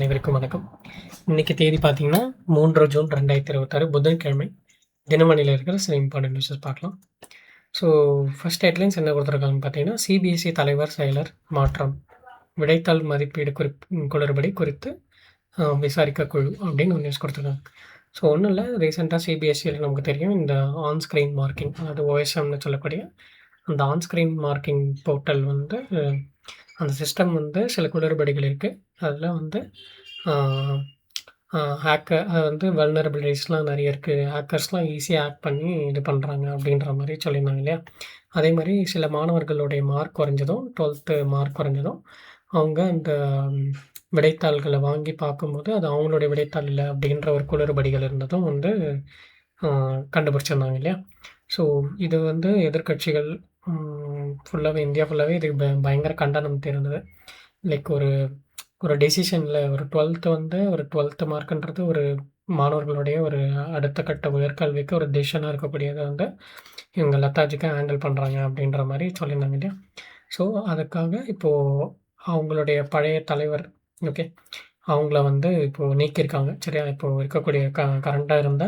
அனைவருக்கும் வணக்கம். இன்னைக்கு தேதி பார்த்தீங்கன்னா 3 ஜூன் 2026 புதன்கிழமை. தினமணில இருக்கிற சில இம்பார்ட்டன்ட் நியூஸஸ் பார்க்கலாம். ஸோ ஃபர்ஸ்ட் ஹெட்லைன்ஸ் என்ன கொடுத்துருக்காங்கன்னு பார்த்தீங்கன்னா, சிபிஎஸ்இ தலைவர் செயலர் மாற்றம், விடைத்தாள் மதிப்பீடு குளறுபடி குறித்து விசாரிக்க குழு அப்படின்னு ஒரு நியூஸ் கொடுத்துருக்காங்க. ஸோ ஒன்றும் இல்லை, ரீசெண்டாக சிபிஎஸ்சியில் நமக்கு தெரியும் இந்த ஆன் ஸ்க்ரீன் மார்க்கிங், அது ஓஎஸ்எம்னு சொல்லக்கூடிய அந்த ஆன் ஸ்க்ரீன் மார்க்கிங் போர்ட்டல் வந்து அந்த சிஸ்டம் வந்து சில குளறுபடிகள் இருக்குது. அதில் வந்து அது வந்து வல்னரபிலிட்டிஸ்லாம் நிறைய இருக்குது. ஹேக்கர்ஸ்லாம் ஈஸியாக ஹேக் பண்ணி இது பண்ணுறாங்க அப்படின்ற மாதிரி சொல்லியிருந்தாங்க இல்லையா? அதே மாதிரி சில மாணவர்களுடைய மார்க் குறைஞ்சதும் 12th மார்க் குறைஞ்சதும் அவங்க அந்த விடைத்தாள்களை வாங்கி பார்க்கும்போது அது அவங்களுடைய விடைத்தாள் இல்லை அப்படின்ற ஒரு குளறுபடிகள் இருந்ததும் வந்து கண்டுபிடிச்சிருந்தாங்க இல்லையா? ஸோ இது வந்து எதிர்க்கட்சிகள் ஃபுல்லாகவே இந்தியா ஃபுல்லாகவே இது பயங்கர கண்டனம் தெரிந்தது. லைக் ஒரு டெசிஷனில் ஒரு 12th மார்க்குன்றது ஒரு மாணவர்களுடைய ஒரு அடுத்த கட்ட உயர்கல்விக்கு ஒரு டெசிஷனாக இருக்கக்கூடியதை வந்து இவங்க லத்தாஜிக்காக ஹேண்டில் பண்ணுறாங்க அப்படின்ற மாதிரி சொல்லியிருந்தாங்க இல்லையா? ஸோ அதுக்காக இப்போது அவங்களுடைய பழைய தலைவர் ஓகே அவங்கள வந்து இப்போது நீக்கியிருக்காங்க சரியா? இப்போது இருக்கக்கூடிய கரண்ட்டாக இருந்த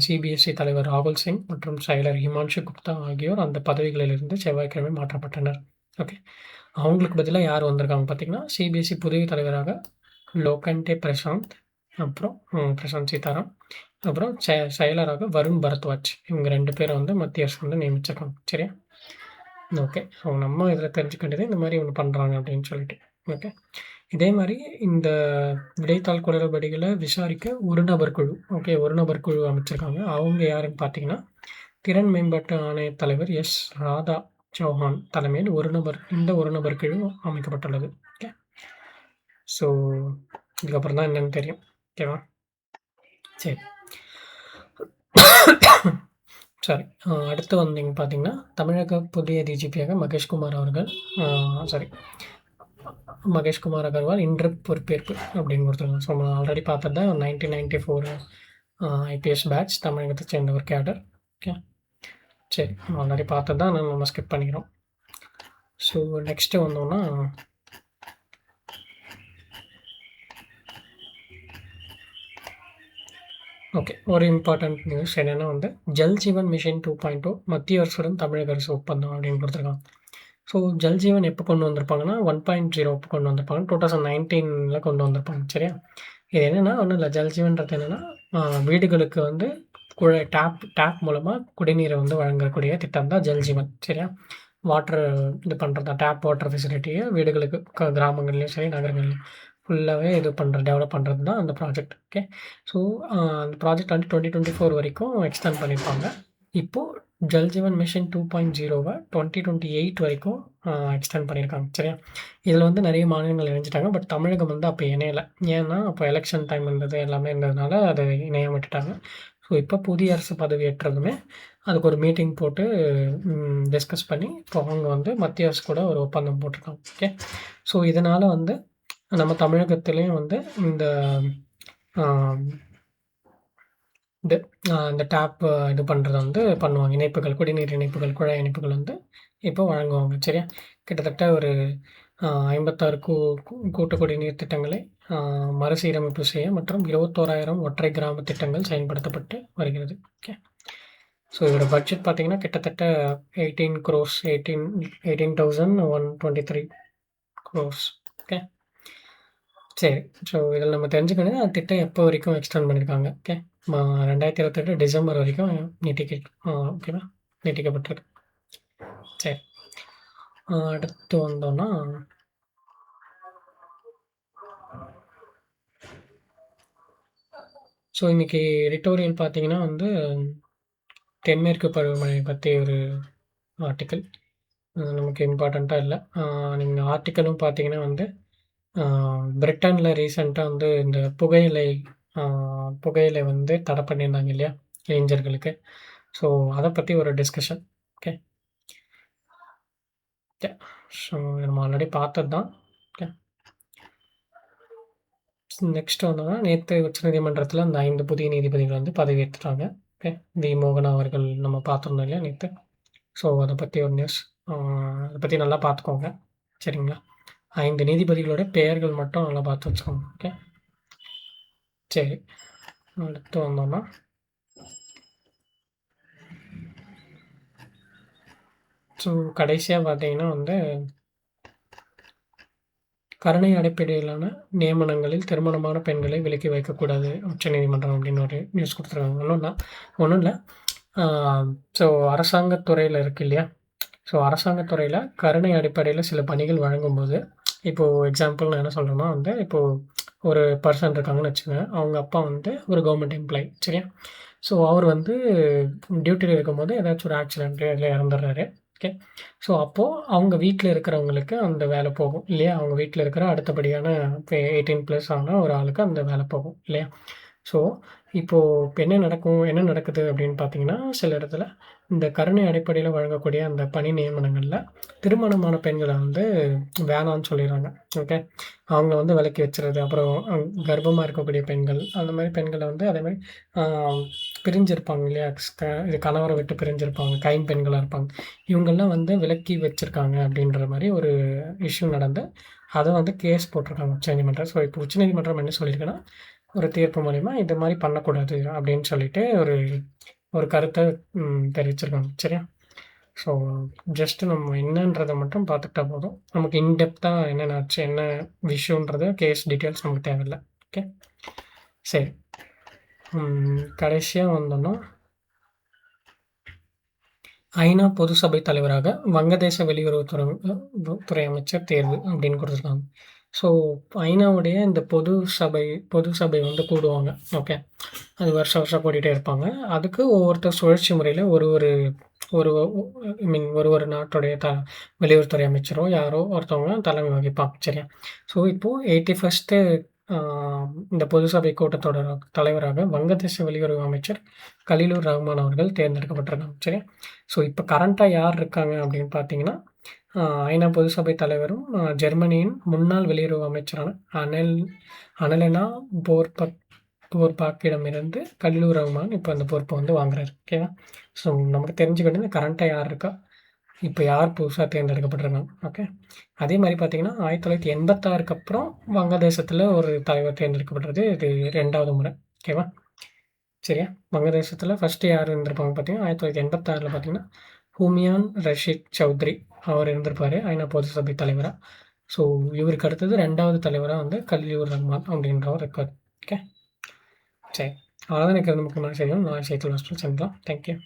சிபிஎஸ்இ தலைவர் ராகுல் சிங் மற்றும் செயலர் ஹிமான்ஷு குப்தா ஆகியோர் அந்த பதவிகளிலிருந்து செவ்வாய்க்கிழமை மாற்றப்பட்டனர். ஓகே, அவங்களுக்கு பதிலாக யார் வந்திருக்காங்க பார்த்தீங்கன்னா, சிபிஎஸ்இ புதிய தலைவராக லோகண்டே பிரசாந்த், அப்புறம் பிரசாந்த் சீதாராம், அப்புறம் செயலராக வருண் பரத்வாஜ். இவங்க 2 பேரை வந்து மத்திய அரசு வந்து நியமிச்சிருக்காங்க சரியா? ஓகே, அவங்க நம்ம இதில் தெரிஞ்சுக்க வேண்டியது இந்த மாதிரி ஒன்று பண்ணுறாங்க அப்படின்னு சொல்லிட்டு. ஓகே, இதே மாதிரி இந்த விடைத்தாள் குளறுபடிகளை விசாரிக்க ஒரு நபர் குழு ஒரு நபர் குழு அமைச்சிருக்காங்க. அவங்க யாருன்னு பார்த்தீங்கன்னா, திறன் மேம்பாட்டு ஆணைய தலைவர் எஸ் ராதா சௌஹான் தலைமையில் ஒரு நபர் குழு அமைக்கப்பட்டுள்ளது. ஓகே, ஸோ இதுக்கப்புறம் தான் என்னன்னு தெரியும். ஓகேவா? சரி, சாரி. அடுத்து வந்தீங்க பார்த்தீங்கன்னா, தமிழக புதிய டிஜிபியாக மகேஷ்குமார் அகர்வால் இன்று பொறுப்பேற்பு அப்படின்னு கொடுத்துருக்காங்க. ஸோ நம்ம ஆல்ரெடி பார்த்தது தான் 1994 ஐபிஎஸ் பேட்ச், தமிழகத்தை சேர்ந்த ஒரு கேடர். ஓகே, சரி, ஆல்ரெடி பார்த்தது தான், நம்ம ஸ்கிப் பண்ணிக்கிறோம். ஸோ நெக்ஸ்ட்டு வந்தோம்னா ஓகே, ஒரு இம்பார்ட்டன்ட் நியூஸ் என்னென்னா வந்து ஜல் ஜீவன் மிஷன் 2.0 மத்திய அரசுடன் தமிழக அரசு ஒப்பந்தம் அப்படின்னு கொடுத்துருக்காங்க. ஸோ ஜல் ஜீவன் எப்போ கொண்டு வந்திருப்பாங்கன்னா 1.0 எப்போ கொண்டு வந்திருப்பாங்க 2019 கொண்டு வந்திருப்பாங்க சரியா? இது என்னென்னா ஒன்றும் இல்லை, ஜல் ஜீவன்றது என்னென்னா வீடுகளுக்கு வந்து டேப் மூலமாக குடிநீரை வந்து வழங்கக்கூடிய திட்டம் தான் ஜல் ஜீவன் சரியா? வாட்டர் இது பண்ணுறது டேப் வாட்டர் ஃபெசிலிட்டியை வீடுகளுக்கு கிராமங்கள்லேயும் சரி நகரங்கள்லையும் ஃபுல்லாகவே இது டெவலப் பண்ணுறது தான் அந்த ப்ராஜெக்ட். ஓகே, ஸோ அந்த ப்ராஜெக்ட் வந்து 2024 வரைக்கும் எக்ஸ்டெண்ட் பண்ணியிருப்பாங்க. இப்போது ஜல் ஜீவன் மிஷன் 2.0 2028 வரைக்கும் எக்ஸ்டெண்ட் பண்ணியிருக்காங்க சரியா? இதில் வந்து நிறைய மாநிலங்கள் இணைஞ்சிட்டாங்க. பட் தமிழகம் வந்து அப்போ இணையலை. ஏன்னா அப்போ எலெக்ஷன் டைம் இருந்தது, எல்லாமே இருந்ததுனால அதை இணைய விட்டுட்டாங்க. ஸோ இப்போ புதிய அரசு பதவி ஏற்றதுமே அதுக்கு ஒரு மீட்டிங் போட்டு டிஸ்கஸ் பண்ணி இப்போ அவங்க வந்து மத்திய அரசு கூட ஒரு ஒப்பந்தம் போட்டிருக்காங்க. ஓகே, ஸோ இதனால் வந்து நம்ம தமிழகத்துலேயும் வந்து இந்த டேப் இது பண்ணுறத வந்து பண்ணுவாங்க. இணைப்புகள், குடிநீர் இணைப்புகள், குழாய் இணைப்புகள் வந்து இப்போ வழங்குவாங்க சரியா? கிட்டத்தட்ட ஒரு 56 கூட்டு குடிநீர் திட்டங்களை மறுசீரமைப்பு செய்ய மற்றும் 21,000 ஒற்றை கிராம திட்டங்கள் செயல்படுத்தப்பட்டு வருகிறது. ஓகே, ஸோ இதோட பட்ஜெட் பார்த்தீங்கன்னா கிட்டத்தட்ட 18,123 crores. ஓகே, சரி. ஸோ இதில் நம்ம தெரிஞ்சுக்கணும் அந்த திட்டம் எப்போ வரைக்கும் எக்ஸ்டெண்ட் பண்ணியிருக்காங்க. ஓகே, 2028 டிசம்பர் வரைக்கும் ஓகேவா நீட்டிக்கப்பட்டிருக்கு. சரி, அடுத்து வந்தோம்னா ஸோ இன்றைக்கி எடிட்டோரியல் பார்த்தீங்கன்னா வந்து தென்மேற்கு பருவமழை பற்றி ஒரு ஆர்டிக்கல் நமக்கு இம்பார்ட்டண்ட்டாக இல்லை. நீங்கள் ஆர்டிக்கலும் பார்த்தீங்கன்னா வந்து பிரிட்டனில் ரீசெண்டாக வந்து இந்த புகையிலை வந்து தடை பண்ணியிருந்தாங்க இல்லையா இளைஞர்களுக்கு. ஸோ அதை பற்றி ஒரு டிஸ்கஷன். ஓகே, ஸோ நம்ம ஆல்ரெடி பார்த்தது தான். ஓகே, நெக்ஸ்ட் வந்தோம்னா நேற்று உச்சநீதிமன்றத்தில் அந்த 5 புதிய நீதிபதிகள் வந்து பதவியேற்றுட்டாங்க. ஓகே, வி மோகனா அவர்கள் நம்ம பார்த்துருந்தோம் இல்லையா நேற்று. ஸோ அதை பற்றி ஒரு நியூஸ், அதை பற்றி நல்லா பார்த்துக்கோங்க சரிங்களா? 5 நீதிபதிகளோட பெயர்கள் மட்டும் நல்லா பார்த்து வச்சுக்கோங்க. ஓகே. சரி. அடுத்து வந்தோம்னா ஸோ கடைசியா பார்த்தீங்கன்னா வந்து கருணை அடிப்படையிலான நியமனங்களில் திருமணமான பெண்களை விலக்கி வைக்கக்கூடாது உச்சநீதிமன்றம் அப்படின்னு ஒரு நியூஸ் குடுத்துருக்காங்க. ஒண்ணும் இல்ல. ஆ ஸோ அரசாங்கத் துறையில இருக்கு இல்லையா? ஸோ அரசாங்கத் துறையில கருணை அடிப்படையில சில பணிகள் வழங்கும்போது, இப்போ எக்ஸாம்பிள் நான் என்ன சொல்றேன்னா வந்து, இப்போ ஒரு பெர்சன் இருக்காங்கன்னு வச்சுக்கங்க. அவங்க அப்பா வந்து ஒரு கவர்மெண்ட் எம்ப்ளாயி சரியா? ஸோ அவர் வந்து டியூட்டில இருக்கும்போது ஏதாச்சும் ஒரு ஆக்சிடென்ட் இதுல இறந்துடுறாரு. ஓகே. ஸோ அப்போ அவங்க வீட்ல இருக்கிறவங்களுக்கு அந்த வேலை போகும் இல்லையா? அவங்க வீட்ல இருக்கிற அடுத்தபடியான இப்ப 18 பிளஸ் ஆன ஒரு ஆளுக்கு அந்த வேலை போகும் இல்லையா? ஸோ இப்போ இப்ப என்ன நடக்குது அப்படின்னு பார்த்தீங்கன்னா, சில இடத்துல இந்த கருணை அடிப்படையில வழங்கக்கூடிய அந்த பணி நியமனங்கள்ல திருமணமான பெண்கள வந்து வேணான்னு சொல்லிர்றாங்க. ஓகே. அவங்கள வந்து விலக்கி வச்சுறது. அப்புறம் கர்ப்பமா இருக்கக்கூடிய பெண்கள், அந்த மாரி பெண்கள வந்து அதேமாரி ஆ பிரிஞ்சிருப்பாங்க இல்லையா? இது கணவர விட்டு பிரிஞ்சிருப்பாங்க. கைம்பெண்களா இருப்பாங்க. இவங்கலாம் வந்து விலக்கி வச்சிருக்காங்க அப்படின்ற மாரி ஒரு இஷ்யூ நடந்து, அத வந்து கேஸ் போட்டிருக்காங்க உச்சநீதிமன்றம். ஸோ இப்போ உச்சநீதிமன்றம் என்ன சொல்லியிருக்குன்னா, ஒரு தீர்ப்பு மூலியமா இது மாரி பண்ணக்கூடாது அப்படின்னு சொல்லிட்டு ஒரு ஒரு கருத்த தெரிவிச்சிருக்காங்க. சரியா? ஸோ ஜஸ்ட் நம்ம என்னன்றத மட்டும் பார்த்துக்கிட்டா போதும். நமக்கு இன் டெப்த்தா என்னென்ன ஆச்சு, என்ன விஷயம்ன்றது கேஸ் டீட்டெயில்ஸ் நமக்கு தேவையில்ல. ஓகே. சரி. கடைசியா வந்தோம்னா, ஐநா பொது சபை தலைவராக வங்கதேச துறை அமைச்சர் தேர்வு அப்படின்னு குடுத்துருக்காங்க. ஸோ ஐநாவுடைய இந்த பொது சபை வந்து கூடுவாங்க. ஓகே. அது வருஷம் வருஷம் கூட்டிட்டே இருப்பாங்க. அதுக்கு ஒவ்வொருத்தர் சுழற்சி முறையில ஒரு ஒரு ஒரு ஐ மீன் ஒரு நாட்டுடைய வெளியுறவுத்துறை அமைச்சரோ, யாரோ ஒருத்தவங்க தலைமை வகிப்பாங்க. சரியா? ஸோ இப்போ 81 ஆ இந்த பொது சபை கூட்டத்தொடர் தலைவராக வங்கதேச வெளியுறவு அமைச்சர் கலிலுர் ரஹ்மான் அவர்கள் தேர்ந்தெடுக்கப்பட்டிருக்காங்க. சரியா? ஸோ இப்ப கரண்ட்டா யார் இருக்காங்க அப்படின்னு பார்த்தீங்கன்னா, அ ஐநா பொதுசபை தலைவரும், ஜெர்மனியின் முன்னாள் வெளியுறவு அமைச்சரான அனல் அனலெனா போர்பக் போர்பாக்கிடமிருந்து கலிலுர் ரஹ்மான் இப்ப அந்த பொறுப்ப வந்து வாங்குறாரு. ஓகேவா? ஸோ நமக்கு தெரிஞ்சுக்க வேண்டியது கரண்ட்டா யார் இருக்கா? இப்ப யார் புதுசா தேர்ந்தெடுக்கப்பட்டிருக்காங்க. ஓகே. அதே மாரி பார்த்தீங்கன்னா, 1986க்கு அப்புறம் வங்கதேசத்தில ஒரு தலைவர் தேர்ந்தெடுக்கப்பட்டது. இது 2வது முறை. ஓகேவா? சரியா? வங்கதேசத்தில ஃபர்ஸ்ட்டு யார் இருந்திருப்பாங்க பார்த்தீங்கன்னா, 1986ல பார்த்தீங்கன்னா, ஹூமியான் ரஷீத் சௌத்ரி அவர் இருந்திருப்பாரு. ஐநா பொது சபை தலைவரா. ஸோ இவருக்கு அடுத்தது 2வது தலைவரா வந்து கலியுர் ரஹ்மான் அப்படின்றவர் இருக்காரு. ஓகே. சரி. அவ்வளோதான் எனக்கு முக்கியமான செய்திகள். நாளைய செய்திகள் சந்திக்கலாம். Thank you.